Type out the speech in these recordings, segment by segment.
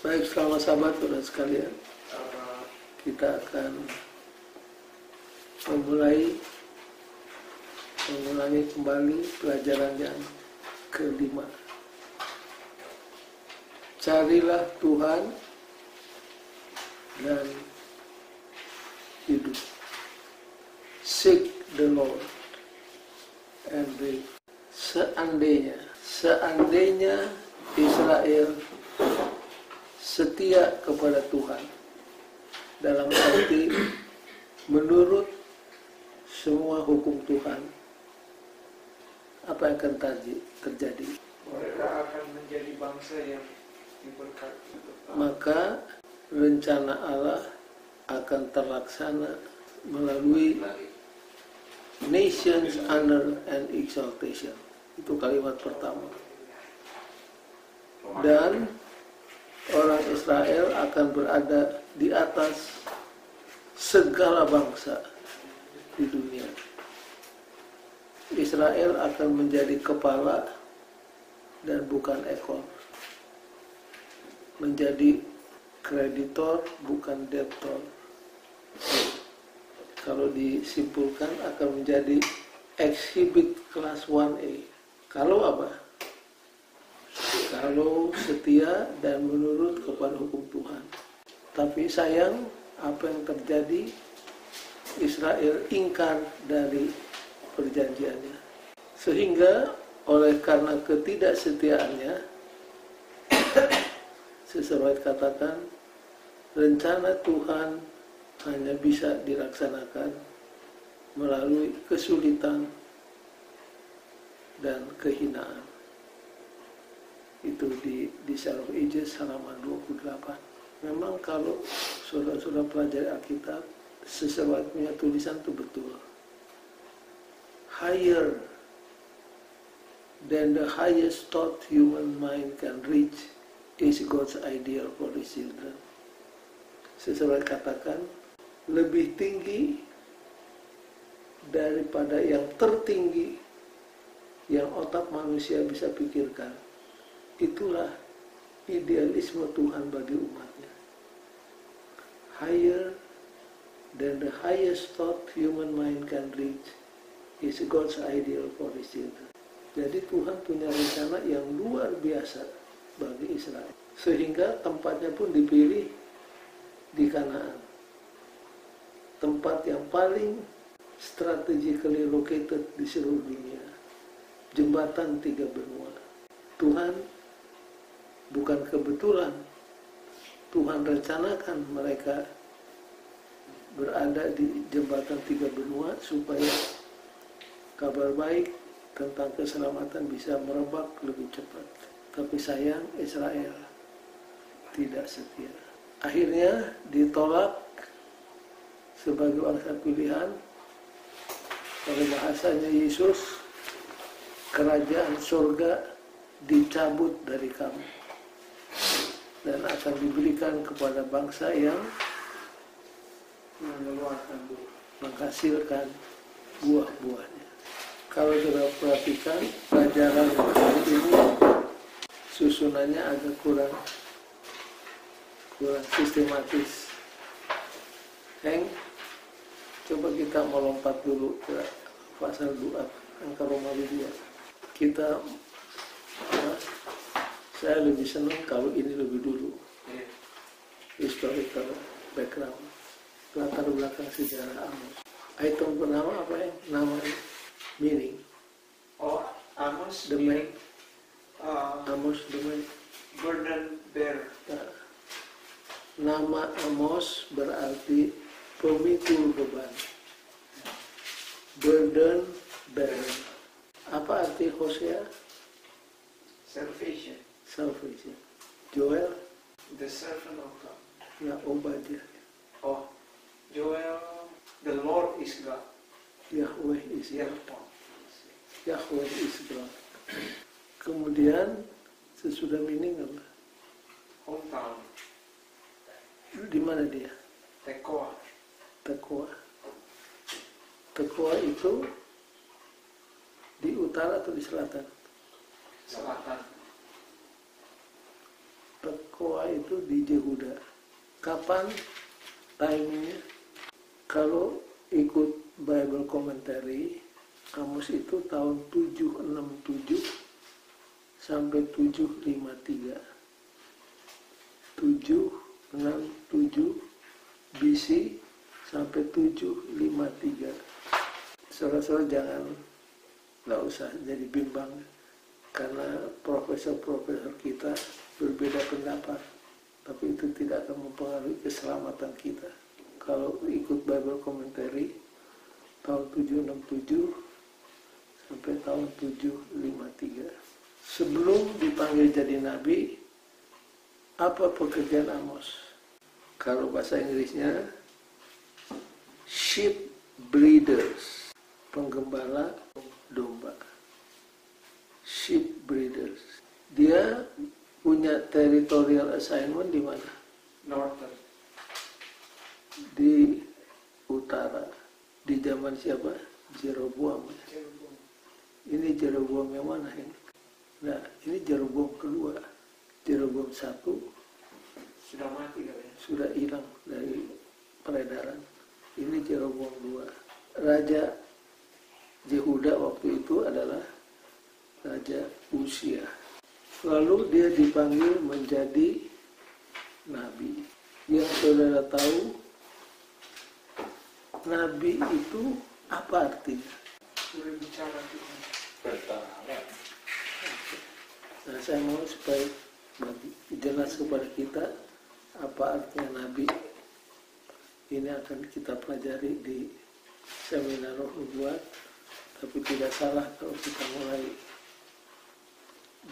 Baik, selamat sahabat saudara sekalian. Kita akan mengulangi kembali pelajaran yang kelima. Carilah Tuhan dan hidup. Seek the Lord and live. Seandainya Israel setia kepada Tuhan, dalam arti menurut semua hukum Tuhan, apa yang akan terjadi? Mereka akan menjadi bangsa yang diberkati. Maka rencana Allah akan terlaksana melalui nations honor and exaltation. Itu kalimat pertama. Dan orang Israel akan berada di atas segala bangsa di dunia. Israel akan menjadi kepala dan bukan ekor. Menjadi kreditor bukan debtor. Kalau disimpulkan akan menjadi exhibit kelas 1A. Kalau apa? Kalau setia dan menurut kepada hukum Tuhan. Tapi sayang, apa yang terjadi, Israel ingkar dari perjanjiannya. Sehingga oleh karena ketidaksetiaannya, sesuai katakan, rencana Tuhan hanya bisa dilaksanakan melalui kesulitan dan kehinaan. Itu di Shalom Ages halaman 28. Memang kalau saudara-saudara pelajari Alkitab, sesuai punya tulisan itu betul. Higher than the highest thought human mind can reach is God's ideal for His children. Sesuai katakan, lebih tinggi daripada yang tertinggi yang otak manusia bisa pikirkan. Itulah idealisme Tuhan bagi umatnya. Higher than the highest thought human mind can reach is God's ideal for His children. Jadi Tuhan punya rencana yang luar biasa bagi Israel. Sehingga tempatnya pun dipilih di Kanaan. Tempat yang paling strategically located di seluruh dunia. Jembatan 3 benua. Tuhan bukan kebetulan, Tuhan rencanakan mereka berada di jembatan 3 benua supaya kabar baik tentang keselamatan bisa merebak lebih cepat. Tapi sayang, Israel tidak setia. Akhirnya ditolak sebagai bangsa pilihan. Pada bahasanya Yesus, kerajaan surga dicabut dari kamu dan akan diberikan kepada bangsa yang menghasilkan buah-buahnya. Kalau kita perhatikan pelajaran hari ini, susunannya agak kurang sistematis. Coba kita melompat dulu ke pasal 2, angka Romawi 2. Saya lebih senang kalau ini lebih dulu. Historical background, latar belakang sejarah Amos. Item pertama apa ya? Namanya meaning. Amos the meaning Amos the man. burden bearer. Nama Amos berarti pemikul beban. Burden bearer. Apa arti Hosea? Salvation. Joel? The servant of God. Ya, Obadiah. Joel, the Lord is God. Yahweh is God. Yahweh. Yahweh is God. Kemudian sesudah meaning apa? Hometown. Di mana dia? Tekoa. Tekoa itu di utara atau di selatan? Selatan. Tekoa itu di Yehuda. Kapan timingnya? Kalau ikut Bible Commentary, Amos itu tahun 767 sampai 753. 767 BC sampai 753. Saudara-saudara nggak usah jadi bimbang, karena profesor-profesor kita berbeda pendapat, tapi itu tidak akan mempengaruhi keselamatan kita. Kalau ikut Bible Commentary tahun 767 sampai tahun 753. Sebelum dipanggil jadi nabi, apa pekerjaan Amos? Kalau bahasa Inggrisnya sheep breeders, penggembala domba. Sheep breeders. Dia punya territorial assignment di mana? Northern. Di utara. Di zaman siapa? Jeroboam. Ini Jeroboam yang mana ini? Nah, ini Jeroboam kedua. Jeroboam satu Sudah mati katanya. sudah hilang dari peredaran. Ini Jeroboam II. Raja Yehuda waktu itu adalah Raja Usia. Lalu dia dipanggil menjadi nabi. Yang saudara tahu, nabi itu apa artinya? Sudah bicara Tuhan. Nah, saya mau supaya jelas kepada kita apa artinya nabi. Ini akan kita pelajari di seminar Roh Nubuat, tapi tidak salah kalau kita mulai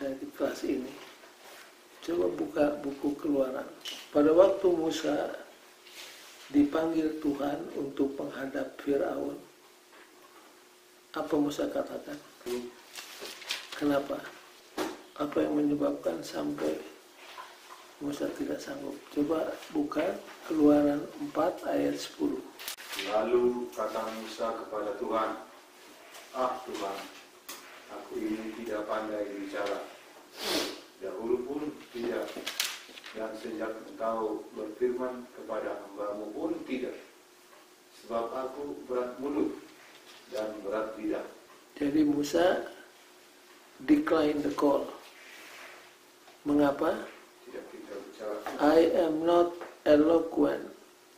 dari kelas ini. Coba buka buku Keluaran. Pada waktu Musa dipanggil Tuhan untuk menghadap Firaun, apa Musa katakan? Kenapa? Apa yang menyebabkan sampai Musa tidak sanggup? Coba buka Keluaran 4 ayat 10. Lalu kata Musa kepada Tuhan, "Ah Tuhan, aku ini tidak pandai bicara. Dahulu pun tidak, dan sejak Engkau berfirman kepada hamba-Mu pun tidak. Sebab aku berat mulut dan berat lidah." Jadi Musa decline the call. Mengapa? Tidak kita bicara. I am not eloquent.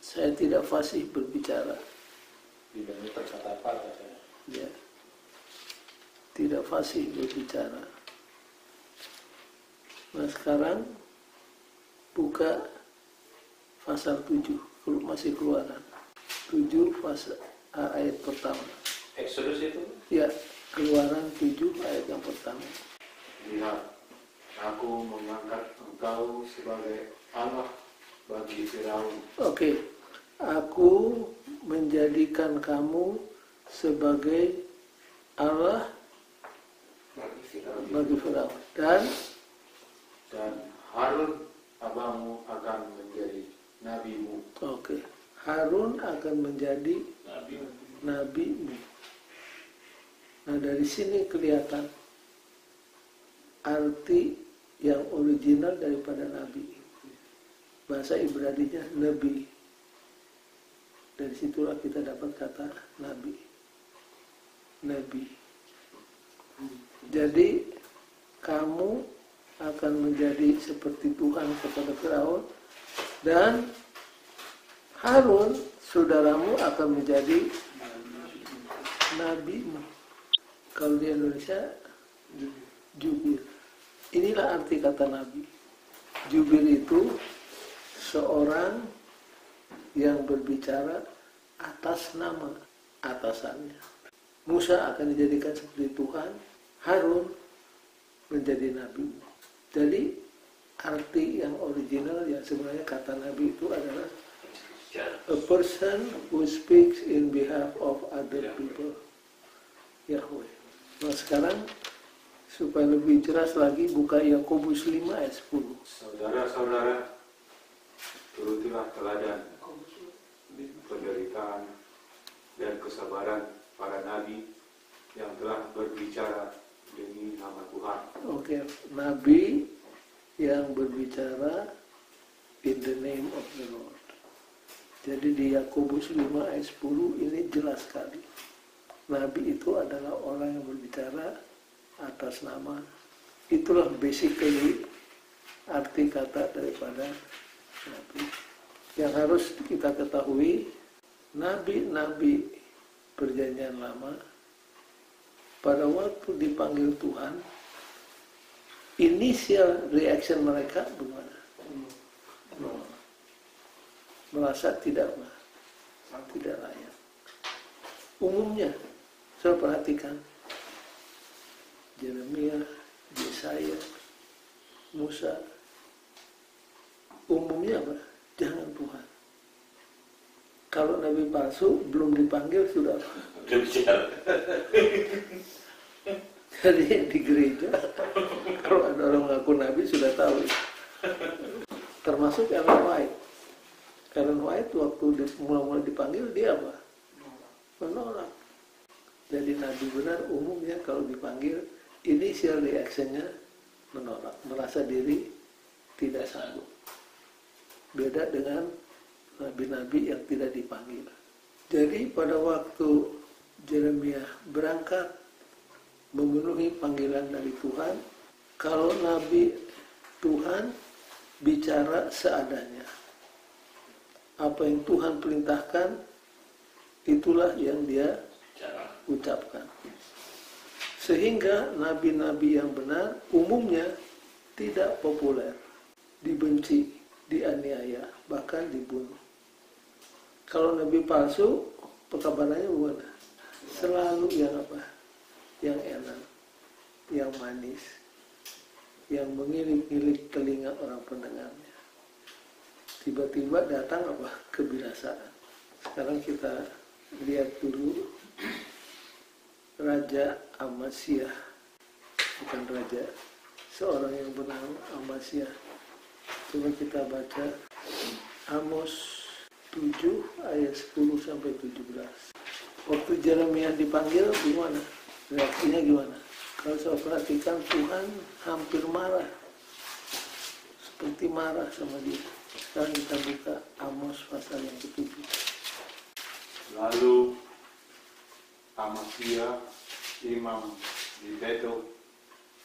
Saya tidak fasih berbicara. Tidak berkata-kata katanya. Ya. Tidak fasih berbicara. Nah sekarang buka pasal 7, masih Keluaran. 7 pasal ayat pertama. Exodus itu? Ya, Keluaran 7 ayat yang pertama. Lihat, aku mengangkat Engkau sebagai Allah bagi Firaun. Oke, aku menjadikan kamu sebagai Allah bagi Firaun. Dan Harun abangmu akan menjadi nabimu. Oke, Harun akan menjadi nabimu. Nah dari sini kelihatan arti yang original daripada nabi. Bahasa Ibraninya nabi. Dari situlah kita dapat kata nabi. Nabi. Jadi kamu akan menjadi seperti Tuhan kepada Firaun, dan Harun saudaramu akan menjadi nabimu. Kalau di Indonesia jubir. Inilah arti kata nabi. Jubir itu seorang yang berbicara atas nama atasannya. Musa akan dijadikan seperti Tuhan, Harun menjadi nabi. Jadi arti yang original yang sebenarnya kata nabi itu adalah a person who speaks in behalf of other people. Yahweh. Nah sekarang supaya lebih jelas lagi buka Yakobus 5 ayat 10. Saudara-saudara, turutilah teladan penderitaan dan kesabaran para nabi yang telah berbicara demi nama Tuhan. Oke, nabi yang berbicara in the name of the Lord. Jadi di Yakobus 5 ayat 10 ini jelas sekali. Nabi itu adalah orang yang berbicara atas nama. Itulah basically arti kata daripada nabi. Yang harus kita ketahui, nabi-nabi perjanjian lama pada waktu dipanggil Tuhan, initial reaction mereka bagaimana? Merasa tidak layak. Umumnya, saya perhatikan Yeremia, Yesaya, Musa, umumnya apa? Jangan Tuhan. Kalau nabi palsu belum dipanggil sudah Bicara. Jadi di gereja kalau ada orang mengaku nabi sudah tahu. Termasuk Ellen White. Ellen White waktu mulai dipanggil dia apa? Menolak. Jadi nabi benar umumnya kalau dipanggil initial reaction-nya menolak, merasa diri tidak sanggup. Beda dengan nabi-nabi yang tidak dipanggil. Jadi pada waktu Yeremia berangkat memenuhi panggilan dari Tuhan, kalau nabi Tuhan bicara seadanya. Apa yang Tuhan perintahkan, itulah yang dia ucapkan. Sehingga nabi-nabi yang benar umumnya tidak populer, dibenci, dianiaya, bahkan dibunuh. Kalau nabi palsu, pekabarannya bukan selalu yang apa? Yang enak, yang manis, yang mengilik-ilik telinga orang pendengarnya. Tiba-tiba datang apa? Kebinasaan. Sekarang kita lihat dulu Raja Amasiah, bukan raja, seorang yang bernama Amasiah. Coba kita baca Amos 7 ayat 10 sampai 17. Waktu Yeremia dipanggil gimana? Reaksinya gimana? Kalau saya perhatikan Tuhan hampir marah. Seperti marah sama dia. Sekarang kita buka Amos pasal yang ke-7. Lalu Amasiah, imam di Betel,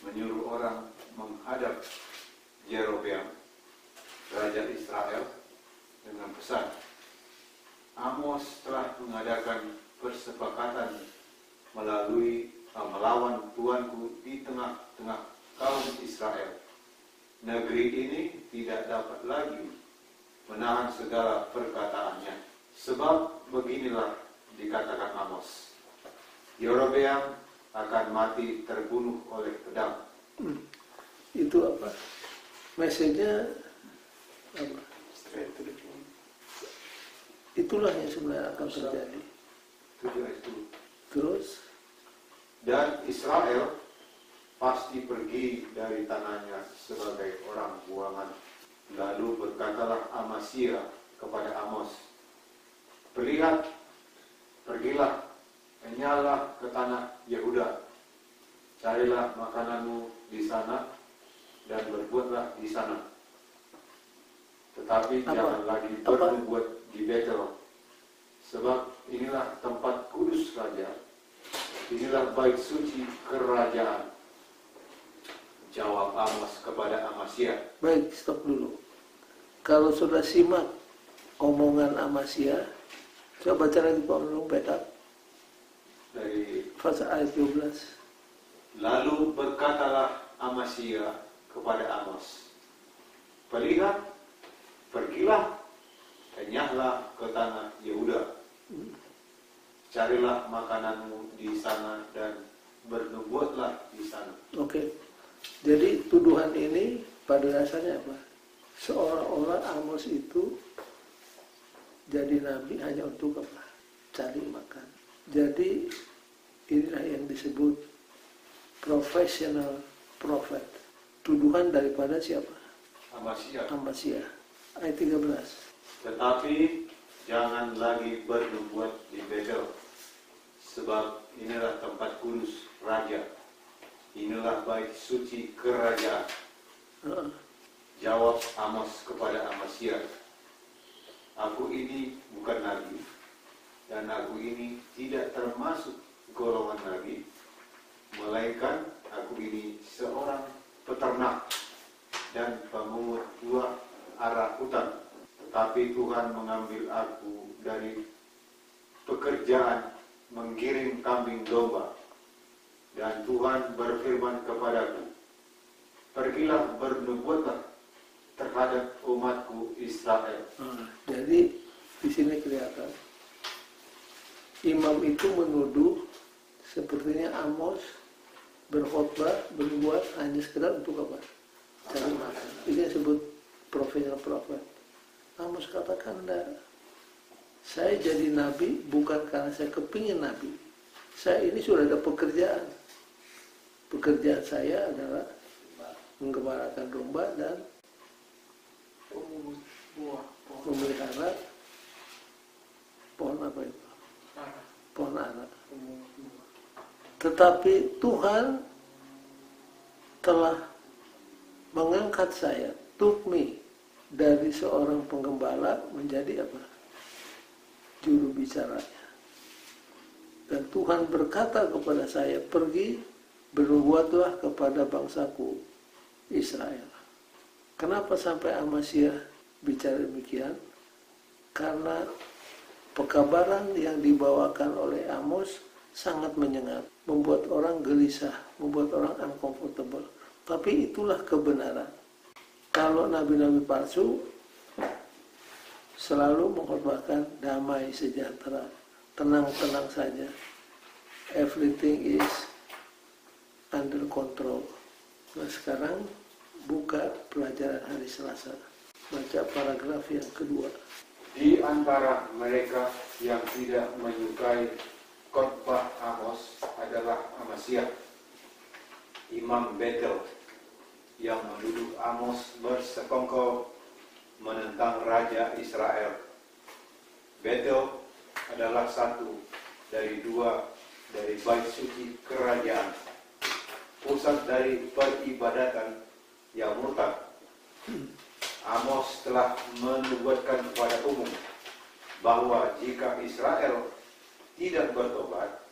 menyuruh orang menghadap Yerobeam, raja Israel, dengan pesan, Amos telah mengadakan persepakatan melawan tuanku di tengah-tengah kaum Israel. Negeri ini tidak dapat lagi menahan segala perkataannya. Sebab beginilah dikatakan Amos, Yerobeam akan mati terbunuh oleh pedang. Itu apa? Message-nya apa? Itulah yang sebenarnya akan terjadi. Terus? Dan Israel pasti pergi dari tanahnya sebagai orang buangan. Lalu berkatalah Amasiah kepada Amos, pergilah, enyahlah ke tanah Yehuda, carilah makananmu di sana dan berbuatlah di sana. Tetapi jangan lagi berbuat di Betel, sebab inilah tempat kudus raja, inilah bait suci kerajaan. Jawab Amos kepada Amasiah. Baik, stop dulu. Kalau sudah simak omongan Amasiah, coba baca lagi Pak Menung backup Dari pasal ayat 12. Lalu berkatalah Amasiah kepada Amos, pergilah, enyahlah ke tanah Yehuda, carilah makananmu di sana dan bernubuatlah di sana. Oke. Jadi tuduhan ini pada dasarnya apa? Seolah-olah Amos itu jadi nabi hanya untuk apa? Cari makan. Jadi inilah yang disebut professional prophet. Tuduhan daripada siapa? Amasiah. Ayat 13. Tetapi jangan lagi bernubuat di Betel, sebab inilah tempat kudus raja, inilah bait suci kerajaan. Jawab Amos kepada Amasya, aku ini bukan nabi, dan aku ini tidak termasuk golongan nabi, melainkan aku ini seorang peternak dan pemungut buah ara hutan. Tetapi Tuhan mengambil aku dari pekerjaan menggiring kambing domba. Dan Tuhan berfirman kepadaku, pergilah bernubuatlah terhadap umatku Israel. Jadi di sini kelihatan imam itu menuduh sepertinya Amos berkhotbah, berbuat hanya sekedar untuk apa? Cari makan. Ini yang disebut profet. Amos katakan enggak. Saya jadi nabi bukan karena saya kepingin nabi. Saya ini sudah ada pekerjaan. Pekerjaan saya adalah menggembalakan domba dan memelihara pohon apa itu? Pohon ara. Tetapi Tuhan telah mengangkat saya, tukmi, dari seorang penggembala menjadi apa? Juru bicaranya. Dan Tuhan berkata kepada saya, pergi bernubuatlah kepada bangsaku Israel. Kenapa sampai Amasya bicara demikian? Karena pekabaran yang dibawakan oleh Amos sangat menyengat, membuat orang gelisah, membuat orang uncomfortable. Tapi itulah kebenaran. Kalau nabi-nabi palsu selalu mengkhotbahkan damai sejahtera, tenang-tenang saja, everything is under control. Nah sekarang buka pelajaran hari Selasa, baca paragraf yang kedua. Di antara mereka yang tidak menyukai khotbah Amos adalah Amasya, imam Betel, yang menuduh Amos bersekongkol menentang Raja Israel. Betel adalah satu dari dua dari bait suci kerajaan, pusat dari peribadatan yang murtad. Amos telah menubuatkan kepada umum bahwa jika Israel tidak bertobat,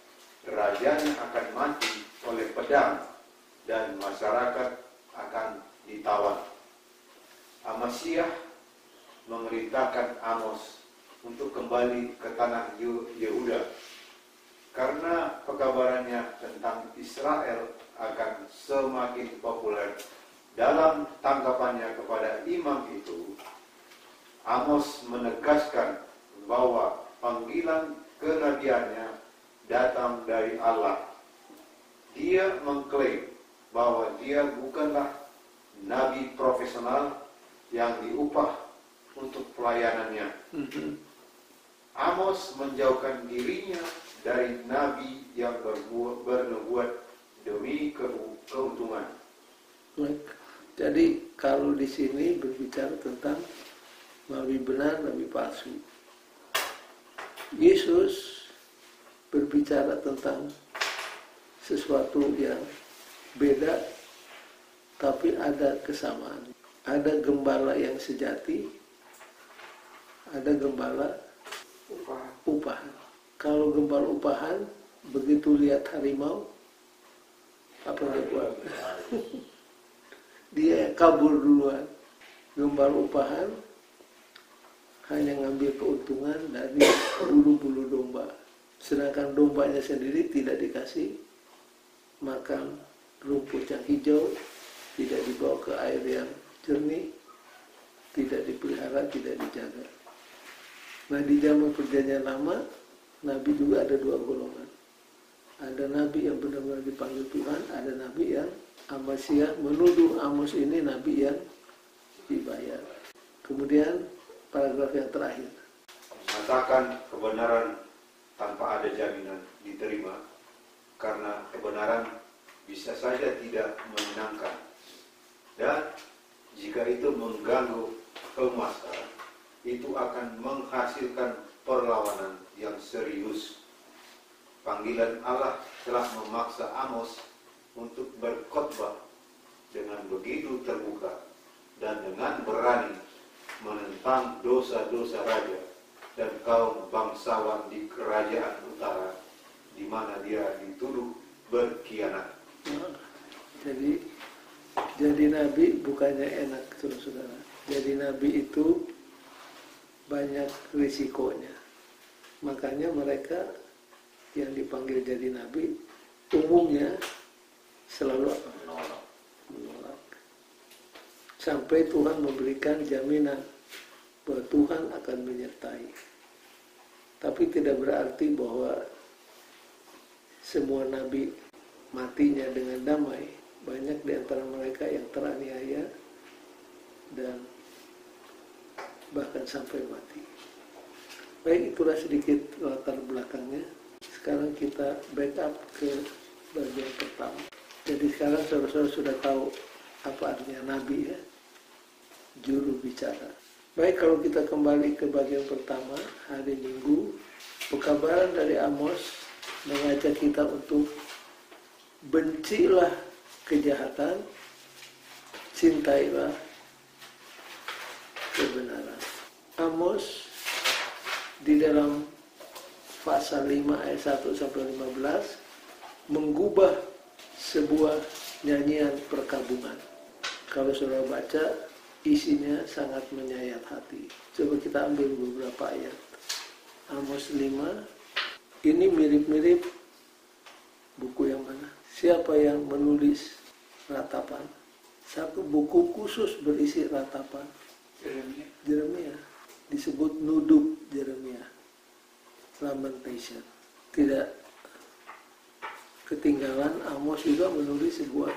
rajanya akan mati oleh pedang dan masyarakat akan ditawan. Amasya memerintahkan Amos untuk kembali ke tanah Yehuda karena pekabarannya tentang Israel akan semakin populer. Dalam tanggapannya kepada imam itu, Amos menegaskan bahwa panggilan kenabiannya datang dari Allah. Dia mengklaim bahwa dia bukanlah nabi profesional yang diupah untuk pelayanannya. Amos menjauhkan dirinya dari nabi yang bernubuat demi keuntungan. Jadi kalau di sini berbicara tentang nabi benar, nabi palsu. Yesus berbicara tentang sesuatu yang beda, tapi ada kesamaan. Ada gembala yang sejati, ada gembala upahan. Kalau gembala upahan, begitu lihat harimau, apa dia buat? Dia kabur duluan. Gembala upahan hanya ngambil keuntungan dari bulu-bulu domba. Sedangkan dombanya sendiri tidak dikasih makan rumput yang hijau, tidak dibawa ke air yang jernih, tidak dipelihara, tidak dijaga. Nah di zaman perjanjian lama, nabi juga ada dua golongan. Ada nabi yang benar-benar dipanggil Tuhan, ada nabi yang Amasya menuduh Amos ini nabi yang dibayar. Kemudian paragraf yang terakhir. Mengatakan kebenaran tanpa ada jaminan diterima, karena kebenaran bisa saja tidak menyenangkan. Dan jika itu mengganggu keemasan, itu akan menghasilkan perlawanan yang serius. Panggilan Allah telah memaksa Amos untuk berkhotbah dengan begitu terbuka dan dengan berani menentang dosa-dosa raja dan kaum bangsawan di kerajaan utara, di mana dia dituduh berkhianat. Jadi nabi bukannya enak, saudara. Jadi nabi itu banyak risikonya. Makanya mereka yang dipanggil jadi nabi umumnya selalu menolak. Sampai Tuhan memberikan jaminan bahwa Tuhan akan menyertai. Tapi tidak berarti bahwa semua nabi matinya dengan damai. Banyak di antara mereka yang teraniaya dan bahkan sampai mati. Baik, itulah sedikit latar belakangnya. Sekarang kita backup ke bagian pertama. Jadi sekarang saudara-saudara sudah tahu apa artinya nabi ya, juru bicara. Baik, kalau kita kembali ke bagian pertama, hari Minggu, pekabaran dari Amos mengajak kita untuk bencilah kejahatan, cintailah kebenaran. Amos di dalam pasal 5 ayat 1 sampai 15 menggubah sebuah nyanyian perkabungan. Kalau saudara baca, isinya sangat menyayat hati. Coba kita ambil beberapa ayat. Amos 5, ini mirip-mirip buku yang mana? Siapa yang menulis ratapan? Satu buku khusus berisi ratapan. Jeremia. Disebut Nuduk Jeremia. Lamentation. Tidak ketinggalan, Amos juga menulis sebuah.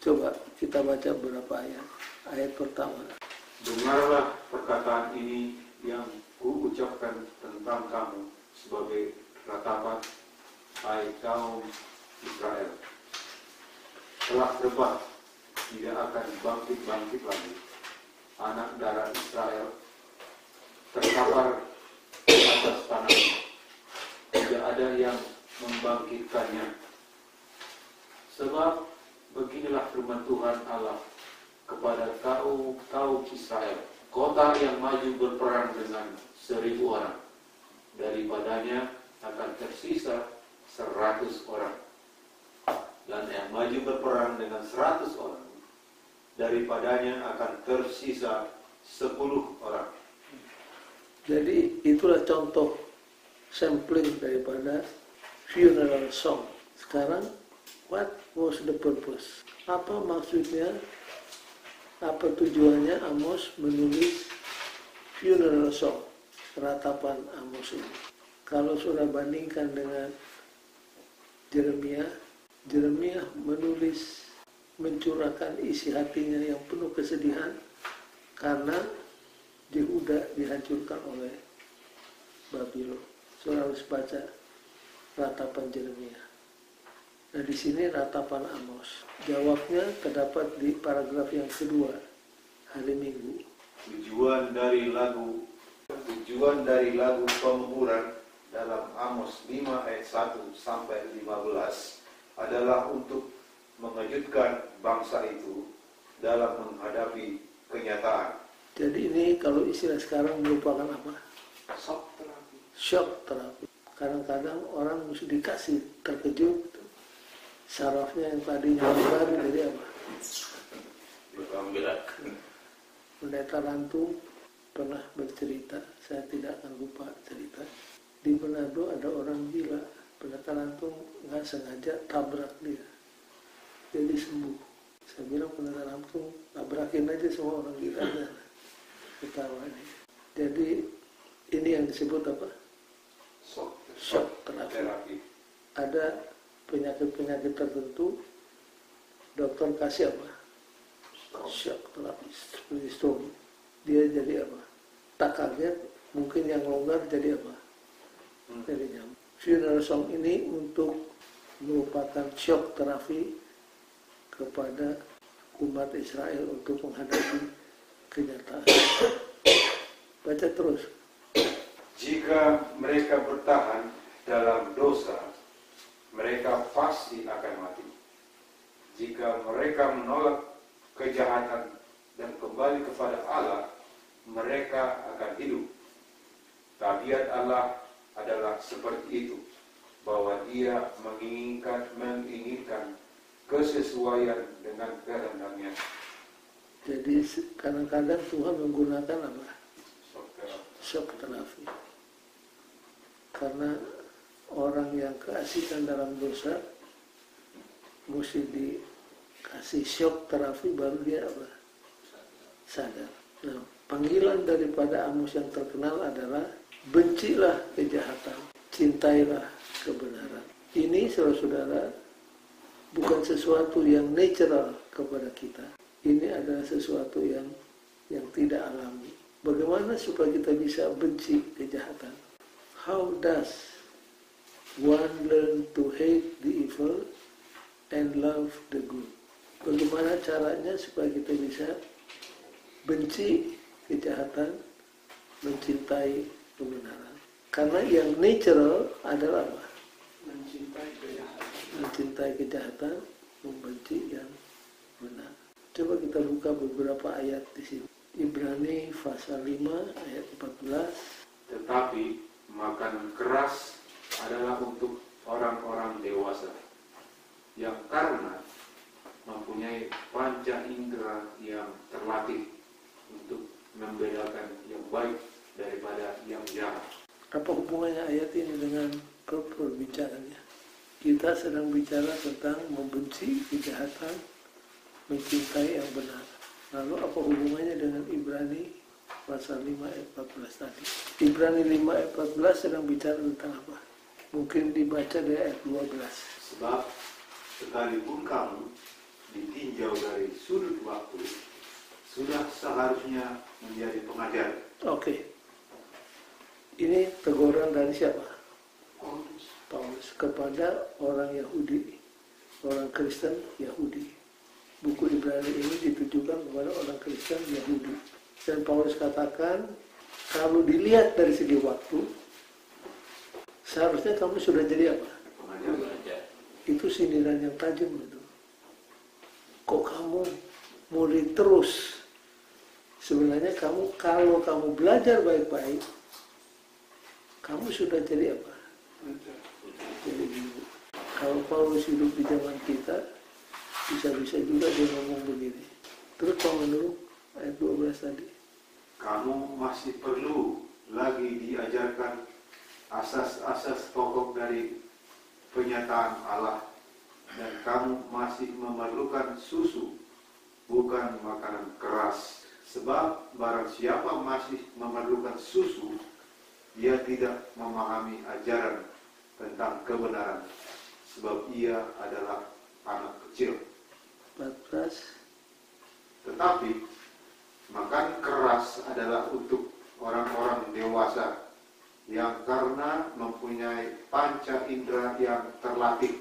Coba kita baca beberapa ayat. Ayat pertama. Dengarlah perkataan ini yang kuucapkan tentang kamu sebagai ratapan, hai kaum Israel. Telah rebah, tidak akan bangkit-bangkit lagi. Anak darah Israel terkapar di atas tanah. Tidak ada yang membangkitkannya. Sebab beginilah firman Tuhan Allah kepada kaum Israel. Kota yang maju berperang dengan 1000 orang, daripadanya akan tersisa 100 orang. Dan yang maju berperang dengan 100 orang, daripadanya akan tersisa 10 orang. Jadi itulah contoh sampling daripada funeral song. Sekarang, what was the purpose? Apa maksudnya? Apa tujuannya Amos menulis funeral song, ratapan Amos ini? Kalau sudah bandingkan dengan Jeremia, Jeremia menulis, mencurahkan isi hatinya yang penuh kesedihan karena Yehuda dihancurkan oleh Babylon. Saudara harus baca ratapan Jeremia. Nah, di sini ratapan Amos. Jawabnya terdapat di paragraf yang kedua, hari Minggu. Tujuan dari lagu pemburuan dalam Amos 5 ayat 1 sampai 15 adalah untuk mengejutkan bangsa itu dalam menghadapi kenyataan. Jadi ini kalau istilah sekarang merupakan apa? Shock terapi. Shock terapi. Kadang-kadang orang mesti dikasih terkejut. Sarafnya yang tadinya lebar jadi apa? Pendeta Lantung pernah bercerita, saya tidak akan lupa cerita. Di Manado ada orang gila, pendeta Lantung nggak sengaja tabrak dia, jadi sembuh. Saya bilang pendeta Lantung tabrakin aja semua orang gila, ketawa nih. Jadi ini yang disebut apa? Shock terapi. Ada penyakit-penyakit tertentu, dokter kasih apa? Shock terapi, seperti stroke. Dia jadi apa? Tak kaget, mungkin yang longgar jadi apa? Jadi nyamuk. Funeral song ini untuk merupakan shock terapi kepada umat Israel untuk menghadapi kenyataan. Baca terus. Jika mereka bertahan dalam dosa, mereka pasti akan mati. Jika mereka menolak kejahatan dan kembali kepada Allah, mereka akan hidup. Tabiat Allah adalah seperti itu, bahwa Dia menginginkan kesesuaian dengan kehendaknya. Jadi kadang-kadang Tuhan menggunakan apa? Shock terapi. Karena orang yang keasikan dalam dosa mesti dikasih shock terapi baru dia apa? Sadar. Nah, panggilan daripada Amos yang terkenal adalah bencilah kejahatan, cintailah kebenaran. Ini saudara-saudara bukan sesuatu yang natural kepada kita. Ini adalah sesuatu yang tidak alami. Bagaimana supaya kita bisa benci kejahatan? How does one learn to hate the evil and love the good? Bagaimana caranya supaya kita bisa benci kejahatan, mencintai kebenaran? Karena yang natural adalah apa? Mencintai kejahatan, membenci yang benar. Coba kita buka beberapa ayat di sini. Ibrani pasal 5 ayat 14. Tetapi makan keras adalah untuk orang-orang dewasa yang karena mempunyai panca indera yang terlatih untuk membedakan yang baik daripada yang jahat. Apa hubungannya ayat ini dengan perbincangannya? Kita sedang bicara tentang membenci kejahatan, mencintai yang benar. Lalu apa hubungannya dengan Ibrani pasal 5 ayat 14 tadi? Ibrani 5 ayat 14 sedang bicara tentang apa? Mungkin dibaca dari ayat 12. Sebab sekalipun kamu ditinjau dari sudut waktu, sudah seharusnya menjadi pengajar. Oke. Ini teguran dari siapa? Paulus kepada orang Yahudi, orang Kristen Yahudi. Buku Ibrani ini ditujukan kepada orang Kristen Yahudi. Dan Paulus katakan, kalau dilihat dari segi waktu, seharusnya kamu sudah jadi apa? Itu sindiran yang tajam itu. Kok kamu murid terus? Sebenarnya kamu, kalau kamu belajar baik-baik, kamu sudah jadi apa? Jadi guru. Kalau Paulus hidup di zaman kita, bisa-bisa juga dia ngomong begini. Terus Paulus menurut ayat 12 tadi. Kamu masih perlu lagi diajarkan asas-asas pokok dari penyataan Allah, dan kamu masih memerlukan susu, bukan makanan keras. Sebab barang siapa masih memerlukan susu, dia tidak memahami ajaran tentang kebenaran, sebab ia adalah anak kecil. 14. Tetapi makan keras adalah untuk orang-orang dewasa yang karena mempunyai panca indera yang terlatih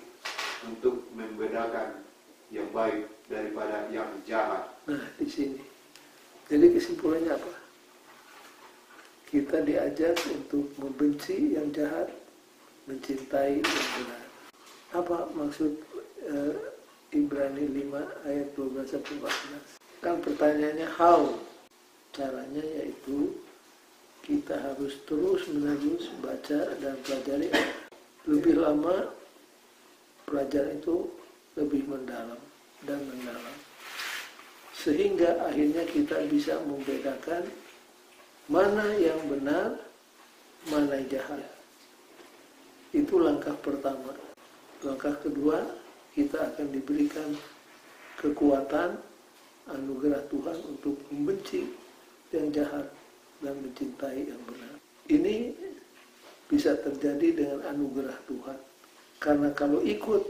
untuk membedakan yang baik daripada yang jahat. Nah, di sini. Jadi kesimpulannya apa? Kita diajak untuk membenci yang jahat, mencintai yang benar. Apa maksud Ibrani 5 ayat 12-14? Kan pertanyaannya how? Caranya yaitu kita harus terus-menerus baca dan pelajari. Lebih lama pelajaran itu lebih mendalam dan mendalam. Sehingga akhirnya kita bisa membedakan mana yang benar, mana yang jahat. Itu langkah pertama. Langkah kedua, kita akan diberikan kekuatan, anugerah Tuhan untuk membenci yang jahat dan mencintai yang benar. Ini bisa terjadi dengan anugerah Tuhan. Karena kalau ikut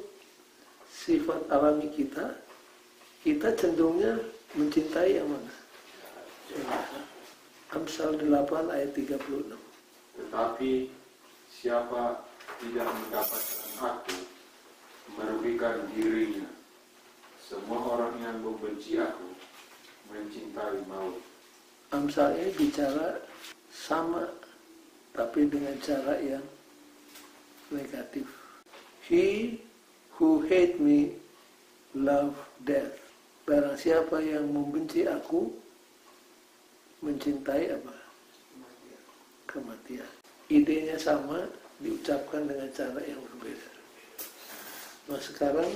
sifat alami kita, kita cenderungnya mencintai yang mana? Amsal 8 ayat 36. Tetapi siapa tidak mendapatkan aku, merugikan dirinya. Semua orang yang membenci aku, mencintai maut. Amsal ini bicara sama, tapi dengan cara yang negatif. He who hate me, love death. Barang siapa yang membenci aku, mencintai apa? Kematian. Idenya sama, diucapkan dengan cara yang berbeda. Nah sekarang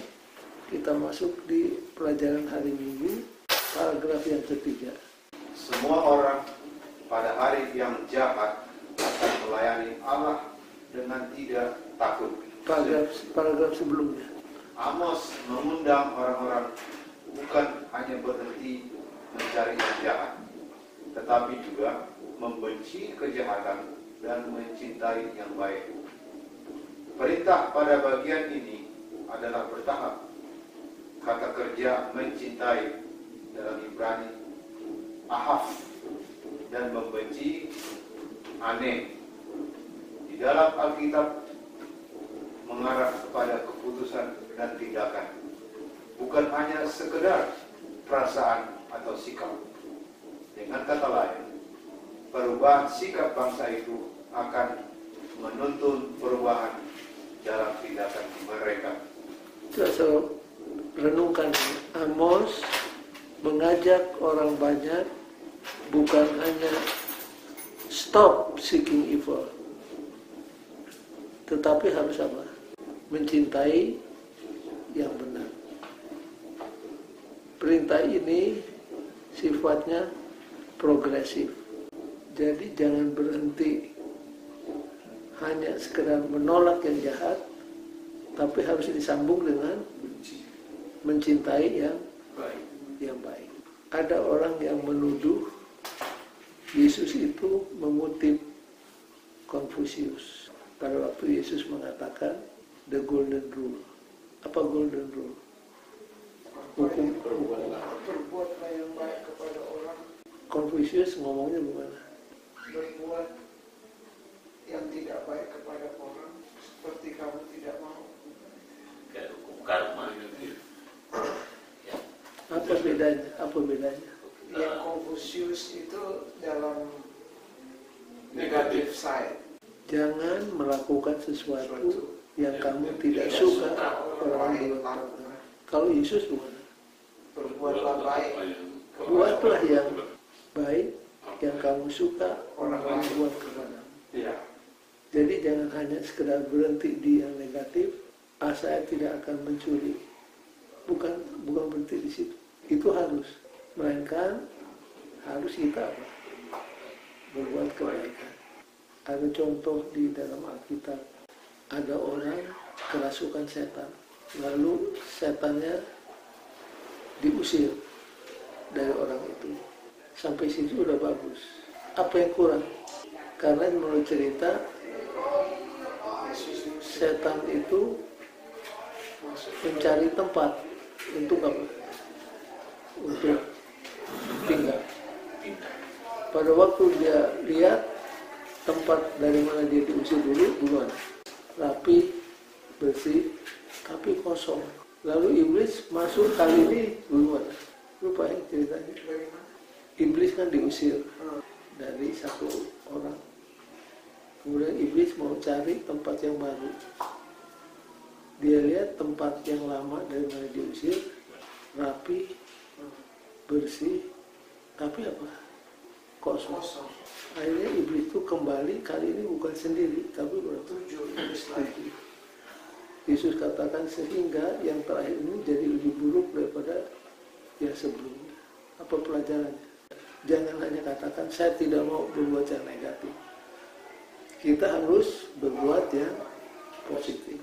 kita masuk di pelajaran hari Minggu, paragraf yang ketiga. Semua orang pada hari yang jahat akan melayani Allah dengan tidak takut. Paragraf sebelumnya. Amos mengundang orang-orang bukan hanya berhenti mencari yang jahat, tetapi juga membenci kejahatan dan mencintai yang baik. Perintah pada bagian ini adalah bertahap. Kata kerja mencintai dalam Ibrani ahaf dan membenci aneh di dalam Alkitab mengarah kepada keputusan dan tindakan, bukan hanya sekedar perasaan atau sikap. Dengan kata lain, perubahan sikap bangsa itu akan menuntun perubahan dalam tindakan mereka. Saya renungkan, Amos mengajak orang banyak bukan hanya stop seeking evil, tetapi harus apa? Mencintai yang benar. Perintah ini sifatnya progresif. Jadi jangan berhenti hanya sekedar menolak yang jahat, tapi harus disambung dengan mencintai yang baik. Ada orang yang menuduh Yesus itu mengutip Konfusius. Pada waktu Yesus mengatakan the golden rule. Apa golden rule? Hukum. Berbuatlah yang baik kepada orang. Konfusius ngomongnya gimana? Berbuat yang tidak baik kepada orang seperti kamu tidak mau. Kayak hukum karma. Apa bedanya? Apa bedanya? Yang Konfusius itu dalam negative side. Jangan melakukan sesuatu yang kamu tidak suka orang lain lakukan. Kalau Yesus gimana? Berbuatlah baik. Buatlah yang baik yang kamu suka orang lain buat kepadamu. Ya. Jadi jangan hanya sekedar berhenti di yang negatif. Saya tidak akan mencuri. Bukan berhenti di situ. Itu harus, melainkan harus kita apa? Berbuat kebaikan. Ada contoh di dalam Alkitab. Ada orang kerasukan setan. Lalu setannya diusir dari orang itu. Sampai situ udah bagus. Apa yang kurang? Karena menurut cerita, setan itu mencari tempat untuk apa? Untuk tinggal. Pada waktu dia lihat tempat dari mana dia diusir dulu, bukan rapi, bersih, tapi kosong. Lalu iblis masuk kali ini, bukan? Lupa ya ceritanya. Iblis kan diusir dari satu orang. Kemudian iblis mau cari tempat yang baru. Dia lihat tempat yang lama dari mana diusir, rapi, bersih, tapi apa? Kosong. Akhirnya iblis itu kembali, kali ini bukan sendiri, tapi berapa? 7 iblis lagi. Yesus katakan sehingga yang terakhir ini jadi lebih buruk daripada yang sebelumnya. Apa pelajarannya? Jangan hanya katakan saya tidak mau berbuat yang negatif. Kita harus berbuat yang positif.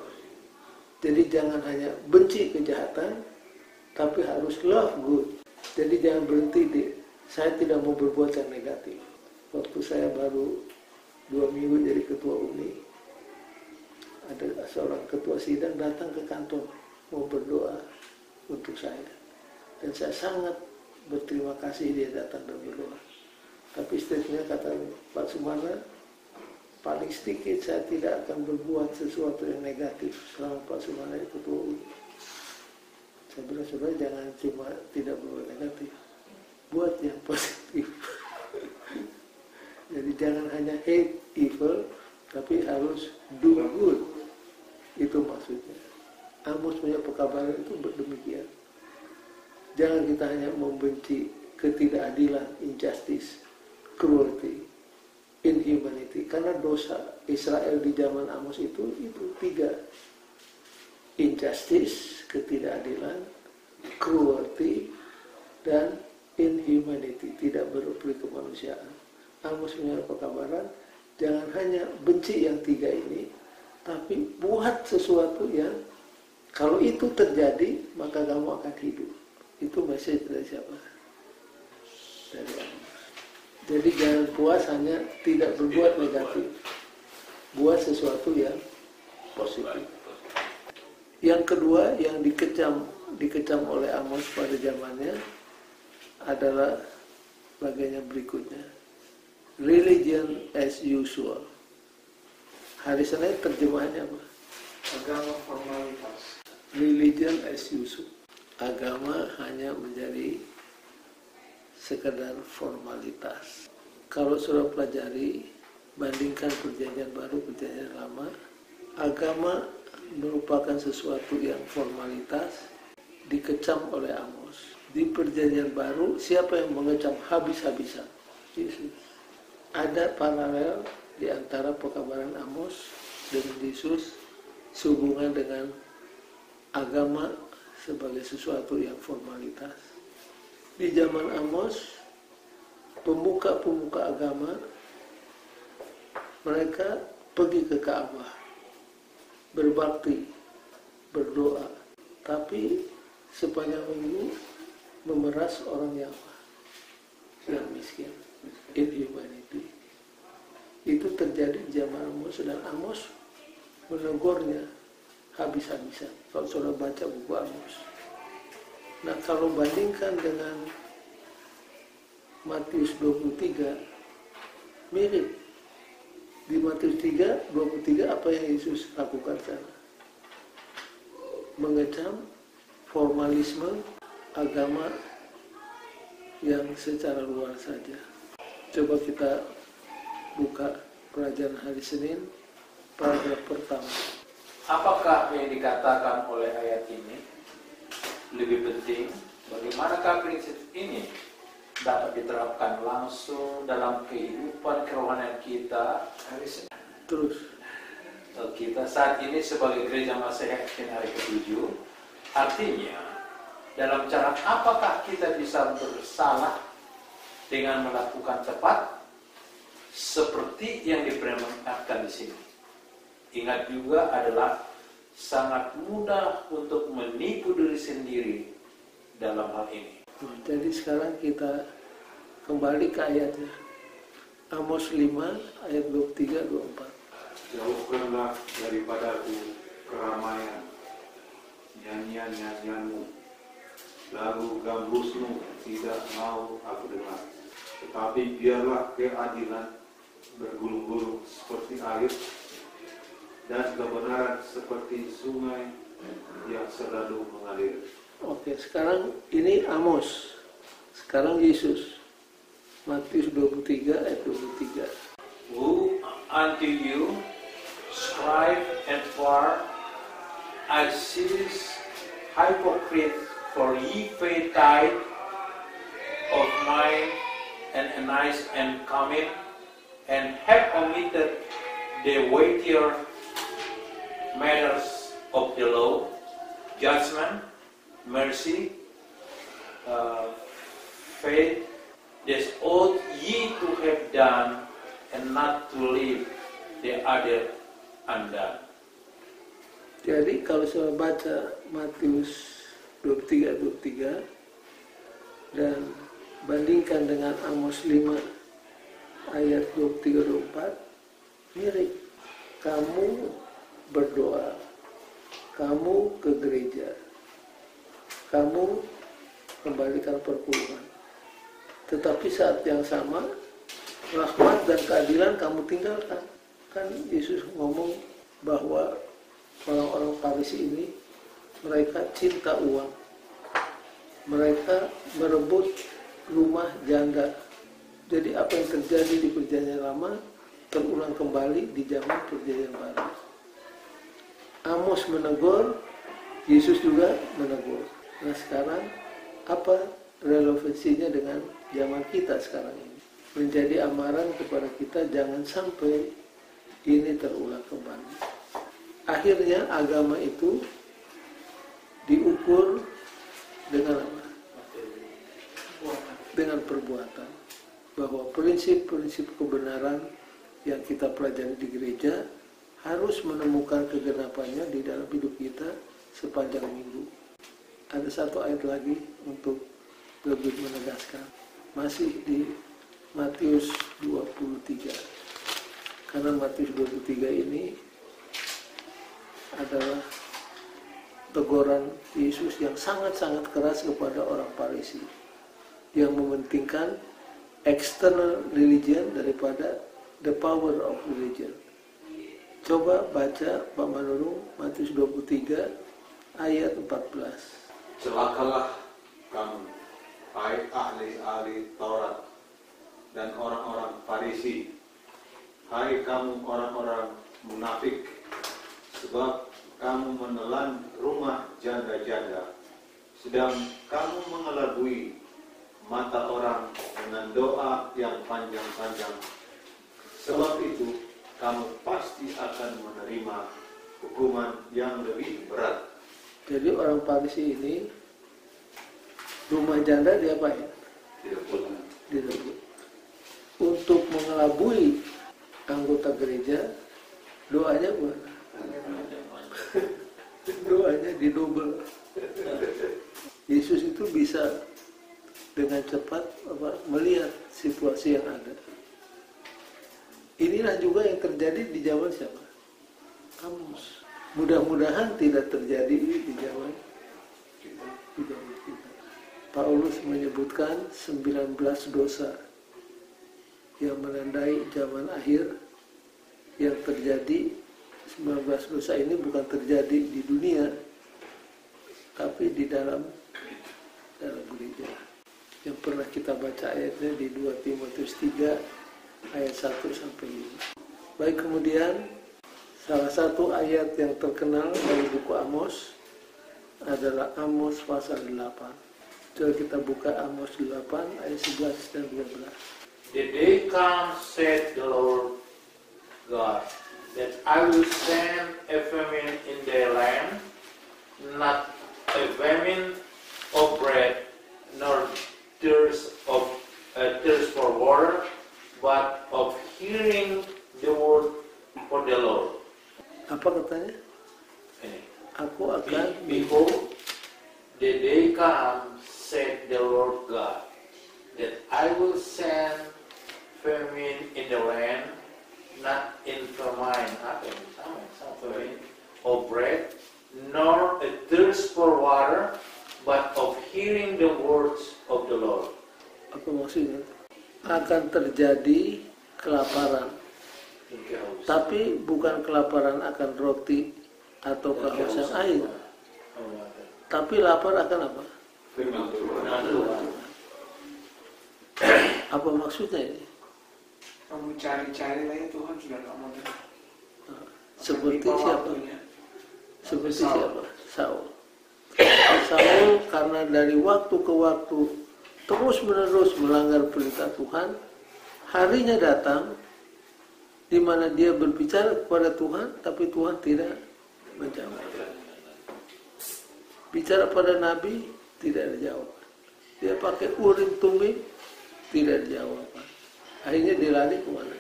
Jadi jangan hanya benci kejahatan, tapi harus love good. Jadi jangan berhenti di saya tidak mau berbuat yang negatif. Waktu saya baru 2 minggu jadi ketua UNI, ada seorang ketua sidang datang ke kantor mau berdoa untuk saya. Dan saya sangat berterima kasih dia datang dan berdoa. Tapi statementnya kata Pak Sumana, paling sedikit saya tidak akan berbuat sesuatu yang negatif selama Pak Sumana itu ketua UNI. Saya bilang, saudara jangan cuma tidak berbuat negatif, buat yang positif. Jadi jangan hanya hate evil, tapi harus do good. Itu maksudnya. Amos punya pekabaran itu berdemikian. Jangan kita hanya membenci ketidakadilan, injustice, cruelty, inhumanity. Karena dosa Israel di zaman Amos itu 3. Injustice, ketidakadilan, cruelty, dan inhumanity, tidak berperi kemanusiaan. Amos punya pekabaran, jangan hanya benci yang 3 ini, tapi buat sesuatu yang kalau itu terjadi, maka kamu akan hidup. Itu message dari siapa? Dari Amos. Jadi jangan puas hanya tidak berbuat negatif, buat sesuatu yang positif. Yang kedua yang dikecam oleh Amos pada zamannya adalah bagiannya berikutnya. Religion as usual. Hari Senin terjemahannya apa? Agama formalitas. Religion as usual. Agama hanya menjadi sekedar formalitas. Kalau sudah pelajari, bandingkan perjanjian baru, perjanjian lama, agama merupakan sesuatu yang formalitas, dikecam oleh Amos. Di perjanjian baru, siapa yang mengecam habis-habisan? Yesus. Ada paralel di antara pekabaran Amos dengan Yesus sehubungan dengan agama sebagai sesuatu yang formalitas. Di zaman Amos, pemuka-pemuka agama mereka pergi ke Ka'bah, berbakti, berdoa, tapi sepanjang minggu memeras orang yang miskin, inhumanity. Itu terjadi di zaman Amos, dan Amos menegurnya habis-habisan. Kalau sudah baca buku Amos. Nah, kalau bandingkan dengan Matius 23, mirip. Di Matius 23 apa yang Yesus lakukan sana? Mengecam formalisme agama yang secara luar saja. Coba kita buka pelajaran hari Senin, paragraf pertama. Apakah yang dikatakan oleh ayat ini lebih penting? Bagaimanakah prinsip ini dapat diterapkan langsung dalam kehidupan kerohanian kita hari Senin? Terus Kita saat ini sebagai gereja Masehi hari ke-7, artinya dalam cara apakah kita bisa bersalah dengan melakukan tepat seperti yang diperingatkan di sini. Ingat juga adalah sangat mudah untuk menipu diri sendiri dalam hal ini. jadi sekarang kita kembali ke ayatnya. Amos 5 ayat 23-24. Jauhkanlah daripadaku keramaian, nyanyian-nyanyianmu, lagu gambusmu tidak mau aku dengar. Tetapi biarlah keadilan bergulung-gulung seperti air, dan kebenaran seperti sungai yang selalu mengalir. Oke, sekarang ini Amos. Sekarang Yesus. Matius 23 ayat 23. Woe unto you, scribe and far, I cease hypocrite, for ye pay tithe of mine and anise and cumin, and have omitted the weightier matters of the law, judgment, mercy, faith. This ought ye to have done, and not to leave the other undone. Jadi kalau saya baca Matius 23 dan bandingkan dengan Amos 5 ayat 23-24, mirip. Kamu berdoa, kamu ke gereja, kamu kembalikan perpuluhan. Tetapi saat yang sama, rahmat dan keadilan kamu tinggalkan. Kan Yesus ngomong bahwa orang-orang Farisi ini, mereka cinta uang. Mereka merebut rumah janda. Jadi apa yang terjadi di perjanjian lama, terulang kembali di zaman perjanjian baru. Amos menegur, Yesus juga menegur. Nah sekarang Apa relevansinya dengan zaman kita sekarang ini? Menjadi amaran kepada kita jangan sampai ini terulang kembali. Akhirnya agama itu diukur dengan apa? Dengan perbuatan. Bahwa prinsip-prinsip kebenaran yang kita pelajari di gereja harus menemukan kegenapannya di dalam hidup kita sepanjang minggu. Ada satu ayat lagi untuk lebih menegaskan. Masih di Matius 23. Karena Matius 23 ini adalah teguran Yesus yang sangat-sangat keras kepada orang Farisi yang mementingkan external religion daripada the power of religion. Coba baca Pak Manurung Matius 23 ayat 14. Celakalah kamu, hai ahli-ahli Taurat dan orang-orang Farisi, hai kamu orang-orang munafik, sebab kamu menelan rumah janda-janda, sedang kamu mengelabui mata orang dengan doa yang panjang-panjang. Sebab itu kamu pasti akan menerima hukuman yang lebih berat. Jadi orang Farisi ini rumah janda diapain? Direbut. Untuk mengelabui anggota gereja, doanya gimana? Doanya didobel. Yesus itu bisa dengan cepat melihat situasi yang ada. Inilah juga yang terjadi di zaman siapa? Amos. Mudah-mudahan tidak terjadi di zaman kita. Paulus menyebutkan 19 dosa yang menandai zaman akhir yang terjadi. 19 dosa ini bukan terjadi di dunia, tapi di dalam gereja. Yang pernah kita baca ayatnya di 2 Timotius 3 ayat 1 sampai 5. Baik, kemudian salah satu ayat yang terkenal dari buku Amos adalah Amos pasal 8. Coba kita buka Amos 8 ayat 11 dan 12. The day comes, said the Lord God, that I will send a famine in their land, not a famine of bread, nor thirst for water, but of hearing the word for the Lord. Apa katanya? Aku akan Behold, the day comes, said the Lord God, that I will send famine in the land, not in famine of bread, nor a thirst for water, but of hearing the words of the Lord. Apa maksudnya? Akan terjadi kelaparan, tapi bukan kelaparan akan roti atau kehausan air, tapi lapar akan apa? Firman Tuhan. Apa maksudnya ini? Kamu cari-cari lagi Tuhan sudah nggak mau dengar. Seperti Di siapa? waktunya. Seperti Saul. siapa? Saul. Saul karena dari waktu ke waktu terus-menerus melanggar perintah Tuhan, harinya datang di mana dia berbicara kepada Tuhan, tapi Tuhan tidak menjawab. Bicara pada Nabi, tidak ada jawaban. Dia pakai Urim Tumim, tidak ada jawaban. Akhirnya dia lari kemana?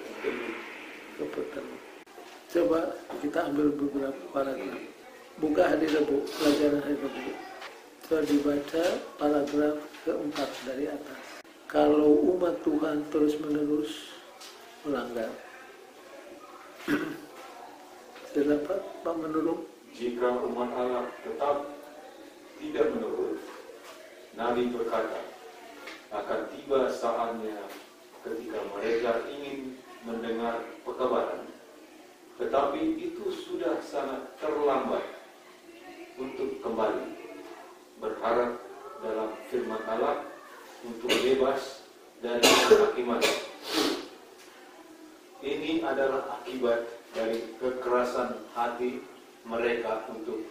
Ke petani. Coba kita ambil beberapa paragraf. Buka hari Rabu, pelajaran hari Rabu. Coba dibaca paragraf keempat dari atas. Kalau umat Tuhan terus-menerus melanggar. Sudah dapat Pak Menurung? Jika umat Allah tetap tidak menurut, Nabi berkata, akan tiba saatnya ketika mereka ingin mendengar pekabaran, tetapi itu sudah sangat terlambat untuk kembali berharap dalam firman Allah untuk bebas dari kehakiman. Ini adalah akibat dari kekerasan hati mereka untuk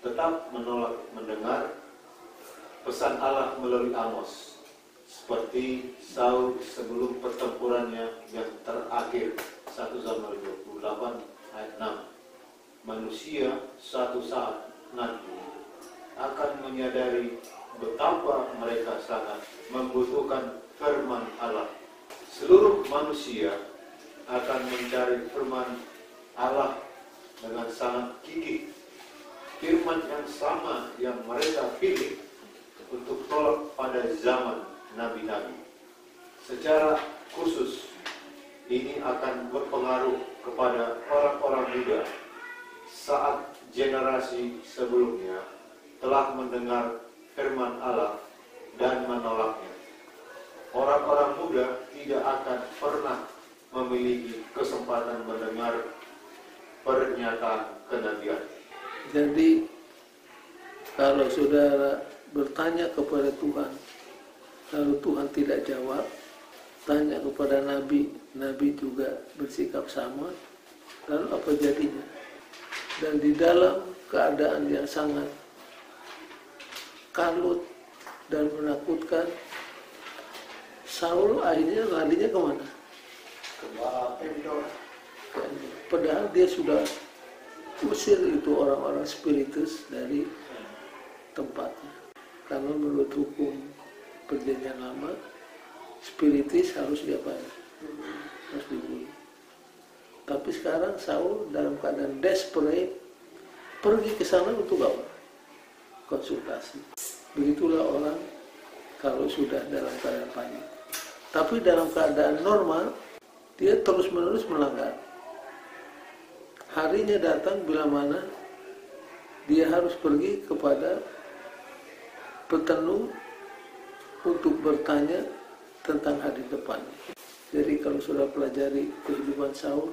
tetap menolak mendengar pesan Allah melalui Amos, seperti Saul sebelum pertempurannya yang terakhir, 1 Samuel 28 ayat 6. Manusia suatu saat nanti akan menyadari betapa mereka sangat membutuhkan firman Allah. Seluruh manusia akan mencari firman Allah dengan sangat gigih. Firman yang sama yang mereka pilih untuk tolak pada zaman nabi-nabi. Secara khusus, ini akan berpengaruh kepada orang-orang muda saat generasi sebelumnya telah mendengar firman Allah dan menolaknya. Orang-orang muda tidak akan pernah memiliki kesempatan mendengar pernyataan kenabian. Jadi kalau saudara bertanya kepada Tuhan, lalu Tuhan tidak jawab, tanya kepada Nabi, Nabi juga bersikap sama, lalu apa jadinya? Dan di dalam keadaan yang sangat kalut dan menakutkan, Saul akhirnya larinya kemana? Padahal dia sudah usir itu orang-orang spiritus dari tempatnya. Karena menurut hukum perjanjian lama, spiritis harus diapain? Harus dibunuh. Tapi sekarang Saul dalam keadaan desperate pergi ke sana untuk apa? Konsultasi. Begitulah orang kalau sudah dalam keadaan panik. Tapi dalam keadaan normal, dia terus-menerus melanggar. Harinya datang bila mana dia harus pergi kepada petenung untuk bertanya tentang hari depan. Jadi kalau sudah pelajari kehidupan Saul,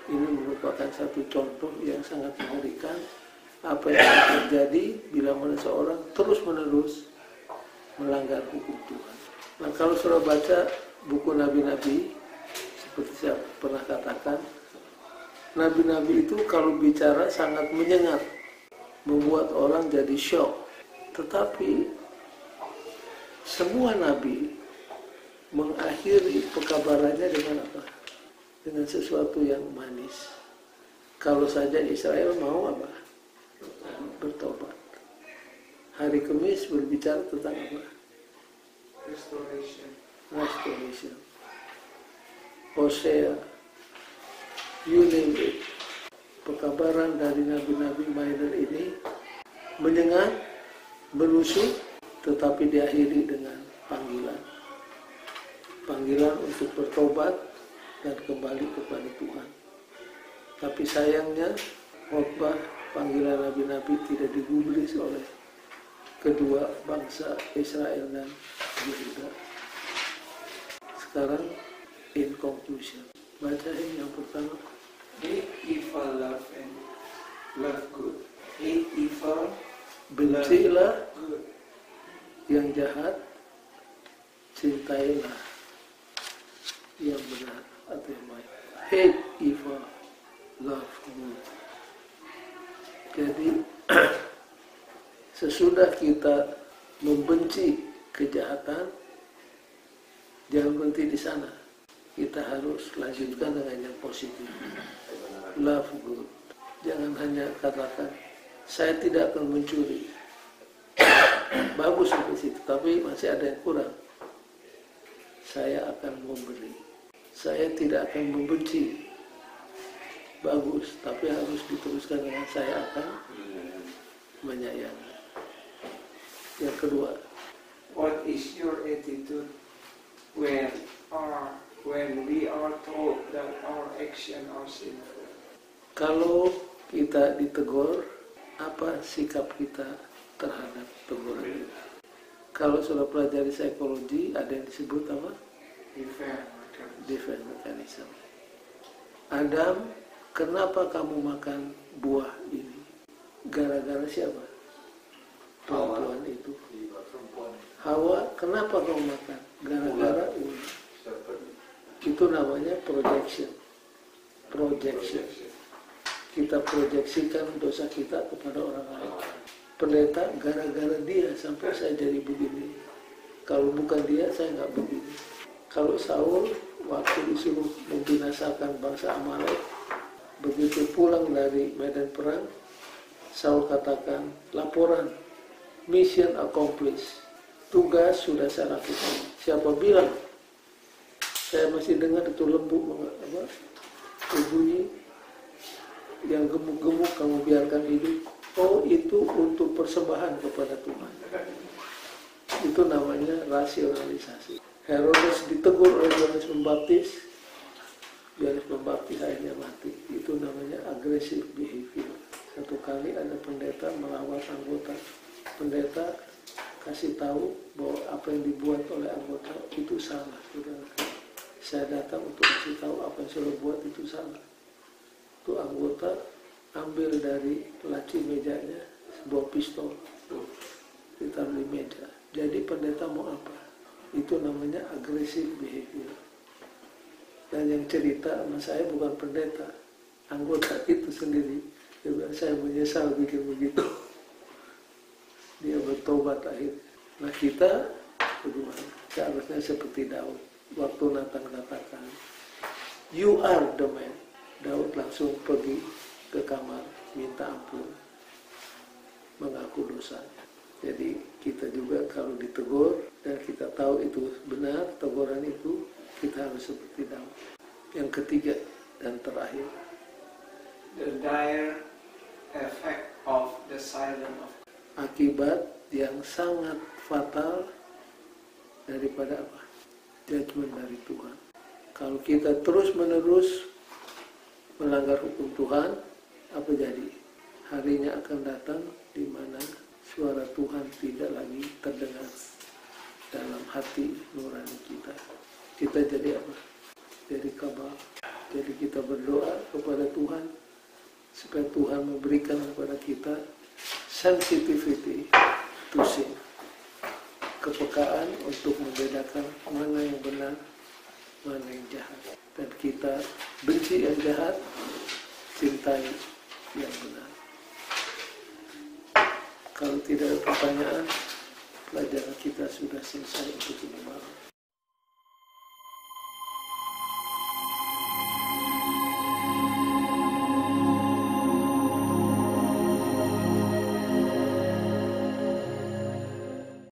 ini merupakan satu contoh yang sangat mengerikan apa yang terjadi bila mana seorang terus-menerus melanggar hukum Tuhan. Nah, kalau sudah baca buku Nabi-Nabi, seperti saya pernah katakan, Nabi-Nabi itu kalau bicara sangat menyengat, membuat orang jadi shock. Tetapi semua Nabi mengakhiri pekabarannya dengan apa? Dengan sesuatu yang manis. Kalau saja Israel mau apa? Bertobat. Hari Kamis berbicara tentang apa? Restoration. Hosea, you name it. Pekabaran dari Nabi-Nabi minor ini menyengat, menusuk, tetapi diakhiri dengan panggilan. Panggilan untuk bertobat dan kembali kepada Tuhan. Tapi sayangnya, khotbah panggilan Nabi-Nabi tidak digubris oleh kedua bangsa Israel dan Yehuda. Sekarang, in conclusion, baca ini yang pertama. Hate evil, love and love good. Hate evil, Bencilah good. yang jahat, cintailah yang benar atau yang baik. Hate evil, love good. Jadi sesudah kita membenci kejahatan, jangan berhenti di sana. Kita harus lanjutkan dengan yang positif. Love good. Jangan hanya katakan, saya tidak akan mencuri. Bagus sampai situ, tapi masih ada yang kurang. Saya akan memberi. Saya tidak akan membenci. Bagus, tapi harus diteruskan dengan saya akan menyayangi. Yang kedua, What is your attitude when we are told that our action are sinful? kalau kita ditegur, apa sikap kita terhadap teguran itu? Kalau sudah pelajari psikologi, ada yang disebut apa? Defense mechanism. Adam, kenapa kamu makan buah ini? Gara-gara siapa? Perempuan itu. Hawa, kenapa kamu makan? Gara-gara ini. Itu namanya projection. Kita proyeksikan dosa kita kepada orang lain. pendeta gara-gara dia sampai saya jadi begini. Kalau bukan dia saya nggak begini. Kalau Saul waktu disuruh membinasakan bangsa Amalek, begitu pulang dari medan perang, Saul katakan, laporan, mission accomplished, tugas sudah saya lakukan. Siapa bilang? Saya masih dengar itu lembu berbunyi, yang gemuk-gemuk kamu biarkan hidup. Oh, itu untuk persembahan kepada Tuhan. Itu namanya rasionalisasi. Herodes ditegur oleh Yohanes Pembaptis, Yohanes Pembaptis akhirnya mati. Itu namanya aggressive behavior. Satu kali ada pendeta melawat anggota. Pendeta kasih tahu bahwa apa yang dibuat oleh anggota itu salah. Saudara. Saya datang untuk kasih tahu apa yang saudara buat itu salah. Itu anggota ambil dari laci mejanya sebuah pistol, ditaruh di meja. Jadi pendeta mau apa? Itu namanya aggressive behavior. Dan yang cerita sama saya bukan pendeta, anggota itu sendiri. Dia bilang, saya menyesal bikin begitu. Dia bertobat akhirnya. Nah kita bagaimana? Seharusnya seperti Daud. Waktu Nathan katakan, you are the man. Daud langsung pergi ke kamar, minta ampun, mengaku dosanya. Jadi kita juga kalau ditegur dan kita tahu itu benar, teguran itu, kita harus seperti Daud. Yang ketiga dan terakhir, the dire effect of the silence of akibat yang sangat fatal daripada apa? Judgment dari Tuhan. Kalau kita terus-menerus melanggar hukum Tuhan, apa jadi? Harinya akan datang di mana suara Tuhan tidak lagi terdengar dalam hati nurani kita. Kita jadi apa? Jadi kabal. Jadi kita berdoa kepada Tuhan supaya Tuhan memberikan kepada kita sensitivity to sin, kepekaan untuk membedakan mana yang benar, mana yang jahat. Dan kita benci yang jahat, cintai yang benar. Kalau tidak ada pertanyaan, pelajaran kita sudah selesai untuk ini malam.